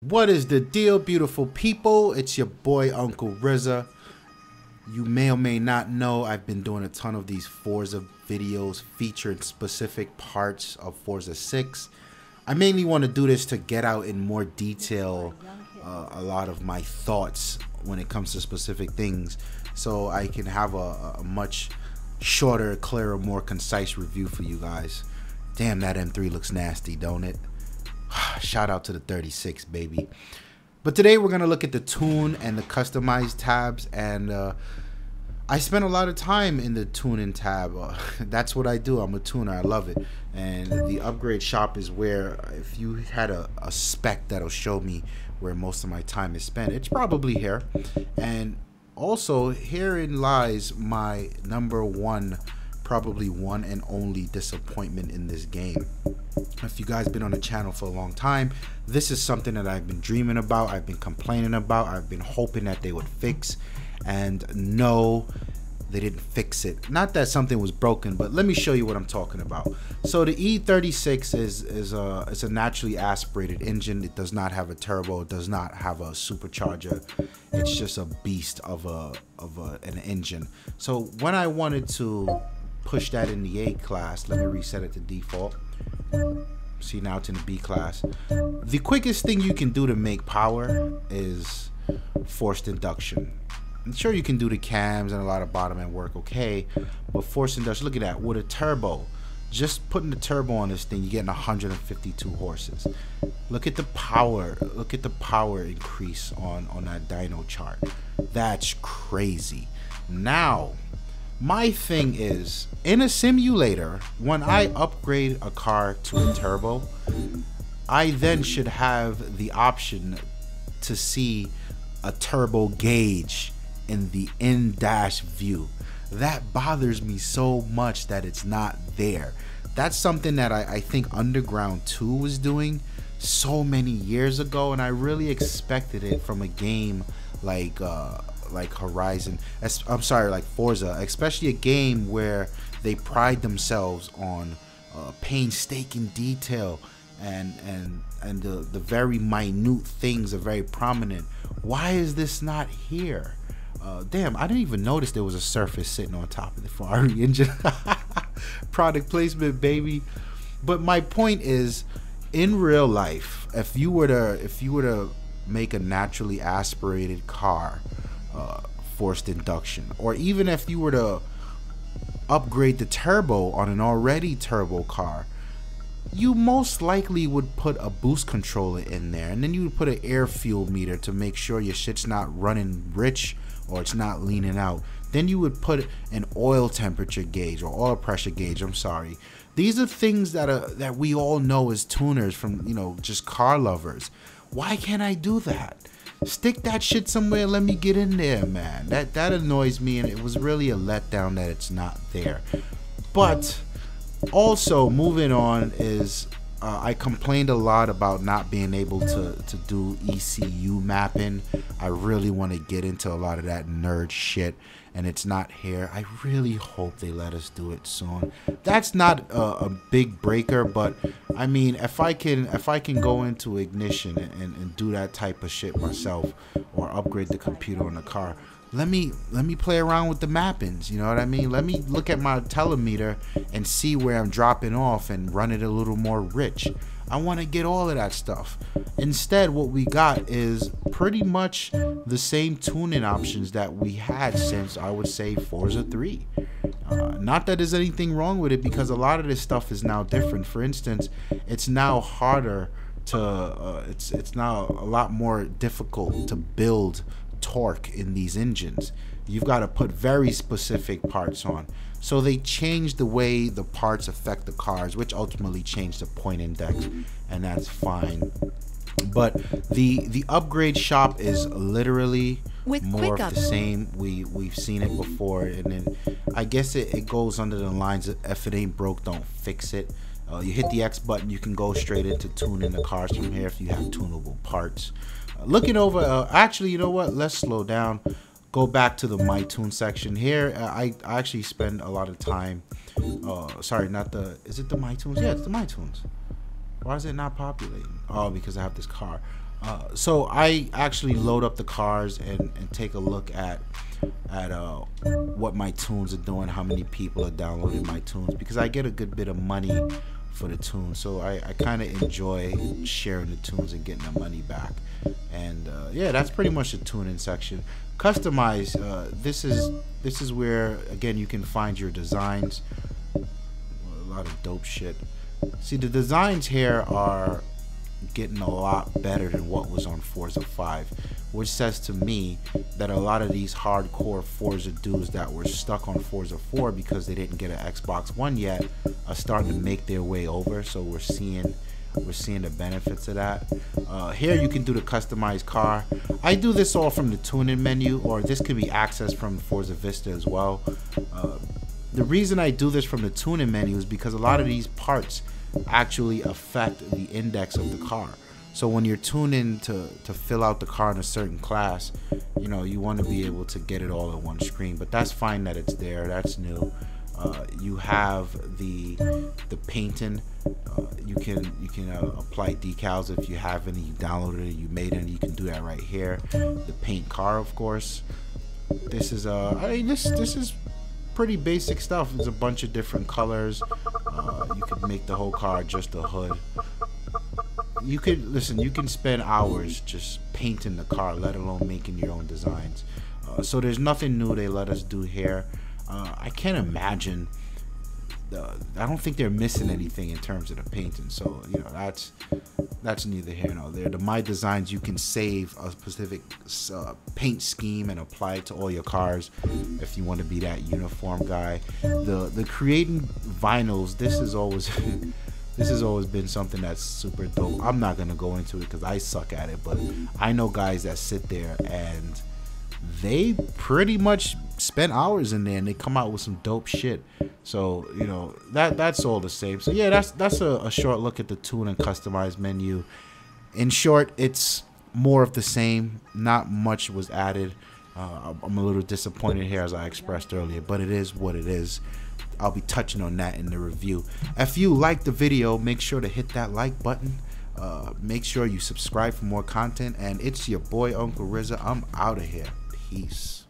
What is the deal, beautiful people? It's your boy Uncle Rizza. You may or may not know I've been doing a ton of these Forza videos featuring specific parts of Forza 6. I mainly want to do this to get out in more detail a lot of my thoughts when it comes to specific things, so I can have a much shorter, clearer, more concise review for you guys. Damn, that M3 looks nasty, don't it? Shout out to the 36, baby. But today we're gonna look at the tune and the customized tabs, and I spent a lot of time in the tuning tab. That's what I do. I'm a tuner. I love it. And the upgrade shop is where, if you had a spec that'll show me where most of my time is spent, it's probably here. And also herein lies my number one, probably one and only disappointment in this game. If you guys been on the channel for a long time, this is something that I've been dreaming about, I've been complaining about, I've been hoping that they would fix, and no, they didn't fix it. Not that something was broken, but let me show you what I'm talking about. So the E36 is a naturally aspirated engine. It does not have a turbo, it does not have a supercharger. It's just a beast of an engine. So when I wanted to push that in the A class, let me reset it to default. See, now it's in the B class. The quickest thing you can do to make power is forced induction. I'm sure you can do the cams and a lot of bottom end work, okay, but forced induction, look at that, with a turbo, just putting the turbo on this thing, you're getting 152 horses. Look at the power, increase on that dyno chart. That's crazy. Now, my thing is, in a simulator, when I upgrade a car to a turbo, I then should have the option to see a turbo gauge in the in-dash view. That bothers me so much that it's not there. That's something that I think Underground 2 was doing so many years ago, and I really expected it from a game like Horizon, I'm sorry, like Forza, especially a game where they pride themselves on painstaking detail, and the very minute things are very prominent. Why is this not here? Damn, I didn't even notice there was a surface sitting on top of the Ferrari engine. Product placement, baby. But my point is, in real life, if you were to make a naturally aspirated car, forced induction, or even if you were to upgrade the turbo on an already turbo car, you most likely would put a boost controller in there, and then you would put an air fuel meter to make sure your shit's not running rich or it's not leaning out. Then you would put an oil temperature gauge, or oil pressure gauge, I'm sorry. These are things that we all know as tuners, from, you know, just car lovers. Why can't I do that? Stick that shit somewhere and let me get in there, man. That annoys me, and it was really a letdown that it's not there. But also, moving on, is I complained a lot about not being able to do ECU mapping. I really want to get into a lot of that nerd shit, and it's not here. I really hope they let us do it soon. That's not a big breaker, but I mean, if I can go into Ignition and do that type of shit myself, or upgrade the computer on the car, let me play around with the mappings, you know what I mean? Let me look at my telemeter and see where I'm dropping off and run it a little more rich. I want to get all of that stuff. Instead, what we got is pretty much the same tuning options that we had since, I would say, Forza 3. Not that there's anything wrong with it, because a lot of this stuff is now different. For instance, it's now harder to it's now a lot more difficult to build torque in these engines. You've got to put very specific parts on. So they changed the way the parts affect the cars, which ultimately changed the point index, and that's fine. But the upgrade shop is literally more of the same. We've seen it before, and then I guess it goes under the lines of, if it ain't broke, don't fix it. You hit the X button, you can go straight into tuning the cars from here if you have tunable parts. Looking over, actually, you know what? Let's slow down. Go back to the My Tune section here. I actually spend a lot of time. Sorry, not the. Is it the My Tunes? Yeah, it's the My Tunes. Why is it not populating? Oh, because I have this car. So I actually load up the cars and take a look at what my tunes are doing, how many people are downloading my tunes, because I get a good bit of money for the tunes. So I kind of enjoy sharing the tunes and getting the money back. And yeah, that's pretty much the tuning section. Customize. This is where, again, you can find your designs. A lot of dope shit. See, the designs here are getting a lot better than what was on Forza 5, which says to me that a lot of these hardcore Forza dudes that were stuck on Forza 4 because they didn't get an Xbox One yet are starting to make their way over. So we're seeing the benefits of that. Here you can do the customized car. I do this all from the tuning menu, or this could be accessed from Forza Vista as well. The reason I do this from the tuning menu is because a lot of these parts actually affect the index of the car. So when you're tuning to fill out the car in a certain class, you know, you want to be able to get it all in one screen. But that's fine that it's there. That's new. You have the painting. You can apply decals if you have any. You downloaded it, you made any. You can do that right here. The paint car, of course. This is this is pretty basic stuff. There's a bunch of different colors. You could make the whole car just a hood. You can spend hours just painting the car, let alone making your own designs. So there's nothing new they let us do here. I can't imagine. I don't think they're missing anything in terms of the painting. So you know, that's neither here nor there. The My Designs, you can save a specific paint scheme and apply it to all your cars if you want to be that uniform guy. The creating vinyls, this is always this has always been something that's super dope. I'm not gonna go into it because I suck at it, but I know guys that sit there and they pretty much spend hours in there and they come out with some dope shit. So you know, that's all the same. So yeah, that's a short look at the tune and customize menu. In short, it's more of the same. Not much was added. I'm a little disappointed here, as I expressed earlier, but it is what it is. I'll be touching on that in the review. If you liked the video, make sure to hit that like button. Make sure you subscribe for more content. And it's your boy Uncle RZA. I'm out of here. Peace.